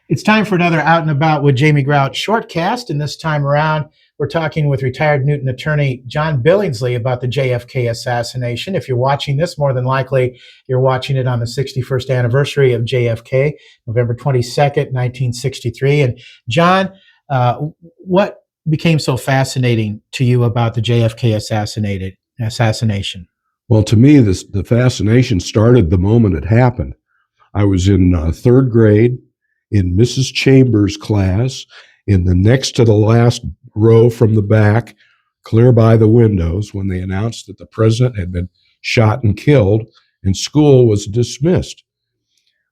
It's time for another Out and About with Jamie Grout shortcast, and this time around, we're talking with retired Newton attorney John Billingsley about the JFK assassination. If you're watching this, more than likely you're watching it on the 61st anniversary of JFK, November 22nd, 1963. And John, what became so fascinating to you about the JFK assassination? Well, to me, the fascination started the moment it happened. I was in third grade in Mrs. Chambers' class, in the next to the last row from the back, clear by the windows, when they announced that the president had been shot and killed, and school was dismissed.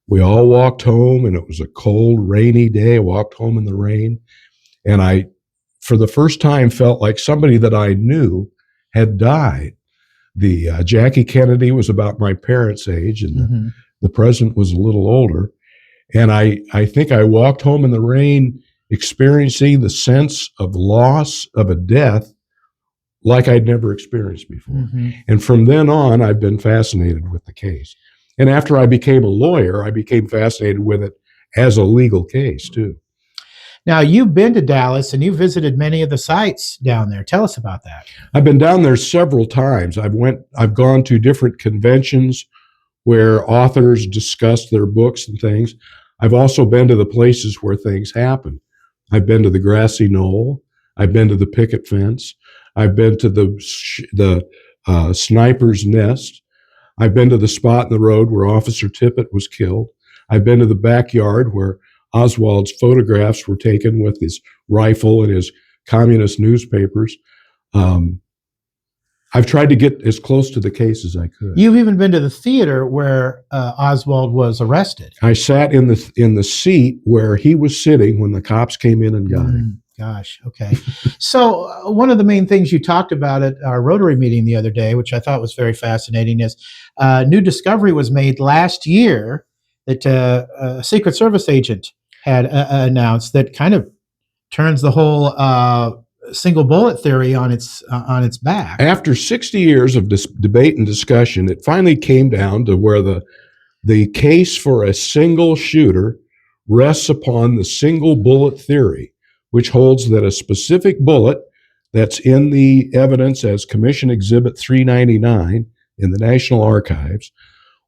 We all walked home, and it was a cold, rainy day. I walked home in the rain, and I, for the first time, felt like somebody that I knew had died. The Jackie Kennedy was about my parents' age, and the president was a little older. And I think I walked home in the rain experiencing the sense of loss of a death like I'd never experienced before. And from then on, I've been fascinated with the case. And after I became a lawyer, I became fascinated with it as a legal case, too. Now, you've been to Dallas and you visited many of the sites down there. Tell us about that. I've been down there several times. I've gone to different conventions where authors discuss their books and things. I've also been to the places where things happen. I've been to the grassy knoll. I've been to the picket fence. I've been to the sniper's nest. I've been to the spot in the road where Officer Tippit was killed. I've been to the backyard where Oswald's photographs were taken with his rifle and his communist newspapers. I've tried to get as close to the case as I could. You've even been to the theater where Oswald was arrested. I sat in the seat where he was sitting when the cops came in and got him. Gosh, okay. So one of the main things you talked about at our Rotary meeting the other day, which I thought was very fascinating, is a new discovery was made last year that a Secret Service agent had announced that kind of turns the whole single bullet theory on its back. After 60 years of debate and discussion, it finally came down to where the case for a single shooter rests upon the single bullet theory, which holds that a specific bullet that's in the evidence as Commission Exhibit 399 in the National Archives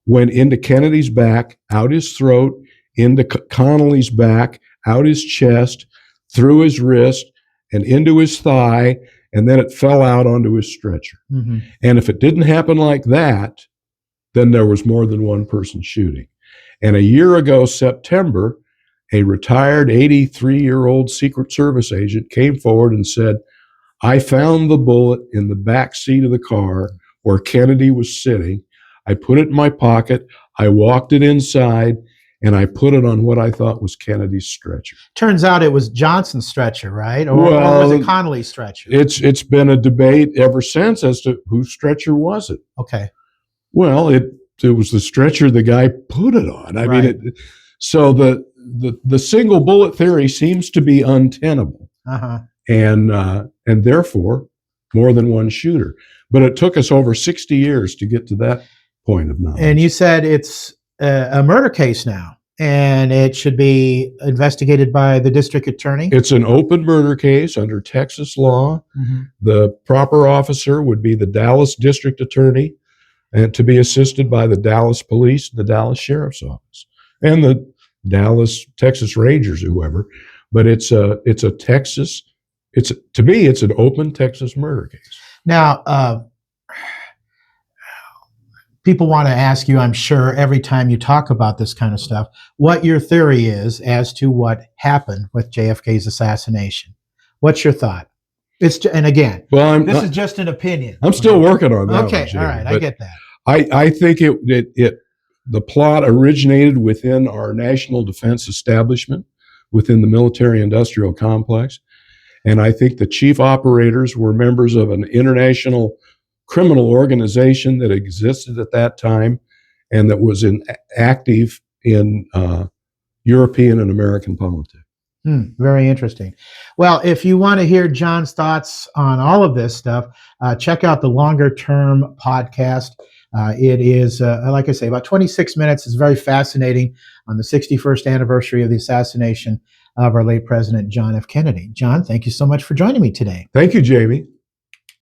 went into Kennedy's back, out his throat, into Connolly's back, out his chest, through his wrist, and into his thigh, and then it fell out onto his stretcher. And if it didn't happen like that, then there was more than one person shooting. And a year ago, September, a retired 83-year-old Secret Service agent came forward and said, I found the bullet in the back seat of the car where Kennedy was sitting. I put it in my pocket. I walked it inside, and I put it on what I thought was Kennedy's stretcher. Turns out it was Johnson's stretcher, right? Or was it Connolly's stretcher? It's been a debate ever since as to whose stretcher was it. Okay. Well, it was the stretcher the guy put it on. I mean, so the single bullet theory seems to be untenable, and therefore more than one shooter. But it took us over 60 years to get to that point of knowledge. And you said it's a murder case now, and it should be investigated by the district attorney? It's an open murder case under Texas law. The proper officer would be the Dallas district attorney, and to be assisted by the Dallas police, the Dallas sheriff's office, and the Dallas Texas Rangers, whoever. But it's to me, it's an open Texas murder case. Now, people want to ask you, I'm sure, every time you talk about this kind of stuff, what your theory is as to what happened with JFK's assassination. What's your thought? And again, this is just an opinion. I'm still working on that. Okay, all right, I get that. I think the plot originated within our national defense establishment, within the military-industrial complex, and I think the chief operators were members of an international criminal organization that existed at that time and that was active in European and American politics. Very interesting. Well, if you want to hear John's thoughts on all of this stuff, check out the Longer Term podcast. It is, like I say, about 26 minutes. It's very fascinating on the 61st anniversary of the assassination of our late President John F. Kennedy. John, thank you so much for joining me today. Thank you, Jamie.